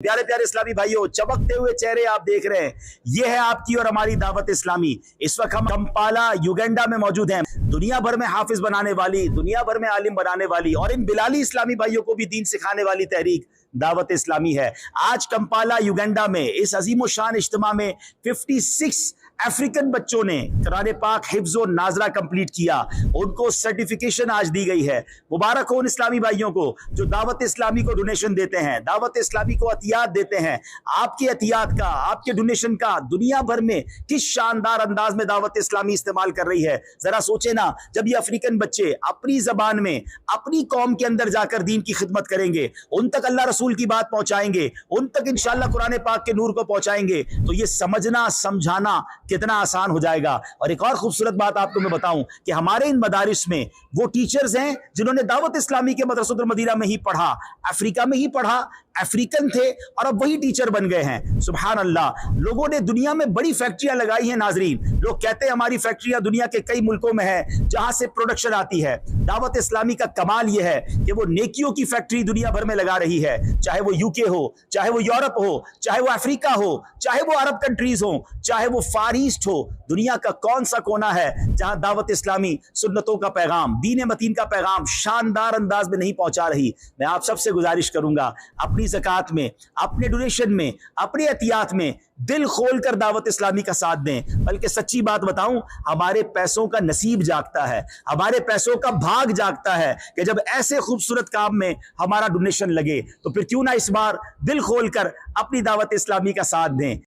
प्यारे प्यारे इस्लामी भाइयों, चमकते हुए चेहरे आप देख रहे हैं। ये है आपकी और हमारी दावत इस्लामी। इस वक्त हम कंपाला युगांडा में मौजूद हैं। दुनिया भर में हाफिज बनाने वाली, दुनिया भर में आलिम बनाने वाली और इन बिलाली इस्लामी भाइयों को भी दीन सिखाने वाली तहरीक दावत इस्लामी है। आज कंपाला युगांडा में इस अजीम शान इज्तिमा में 56 अफ्रीकन बच्चों ने कुरान पाक हिफ्ज़ व नाज़रा कंप्लीट किया। उनको सर्टिफिकेशन आज दी गई है। मुबारक हो उन इस्लामी भाइयों को जो दावत इस्लामी को डोनेशन देते हैं, दावत इस्लामी को अतियात देते हैं। आपके अतियात का, आपके डोनेशन का दुनिया भर में किस शानदार अंदाज में दावत इस्लामी इस्तेमाल कर रही है। जरा सोचे ना, जब ये अफ्रीकन बच्चे अपनी जबान में अपनी कौम के अंदर जाकर दीन की खिदमत करेंगे, उन तक अल्लाह रसूल की बात पहुंचाएंगे, उन तक इंशाअल्लाह कुरान पाक के नूर को पहुंचाएंगे, तो ये समझना समझाना कितना आसान हो जाएगा। और एक और खूबसूरत बात आपको मैं बताऊं कि हमारे इन मदारिस में वो टीचर्स हैं जिन्होंने दावत इस्लामी के मदरसतुल मदीना में ही पढ़ा, अफ्रीका में ही पढ़ा, अफ्रीकन थे और अब वही टीचर बन गए हैं। सुभान अल्लाह। लोगों ने दुनिया में बड़ी फैक्ट्रियां लगाई हैं। नाजरीन, लोग कहते हैं हमारी फैक्ट्रियां दुनिया के कई मुल्कों में है जहां से प्रोडक्शन आती है। दावत इस्लामी का कमाल यह है कि वो नेकियों की फैक्ट्री दुनिया भर में लगा रही है, चाहे वो यूके हो, चाहे वो यूरोप हो, चाहे वो अफ्रीका हो, चाहे वो अरब कंट्रीज हो, चाहे वो फार ईस्ट हो। दुनिया का कौन सा कोना है जहां दावत इस्लामी सुन्नतों का पैगाम, दीन मतीन का पैगाम शानदार अंदाज में नहीं पहुंचा रही। मैं आप सबसे गुजारिश करूंगा, अपनी ज़कात में, अपने डोनेशन में, अपने एहतियात में दिल खोलकर दावत इस्लामी का साथ दें। बल्कि सच्ची बात बताऊं, हमारे पैसों का नसीब जागता है, हमारे पैसों का भाग जागता है कि जब ऐसे खूबसूरत काम में हमारा डोनेशन लगे। तो फिर क्यों ना इस बार दिल खोलकर अपनी दावत इस्लामी का साथ दें।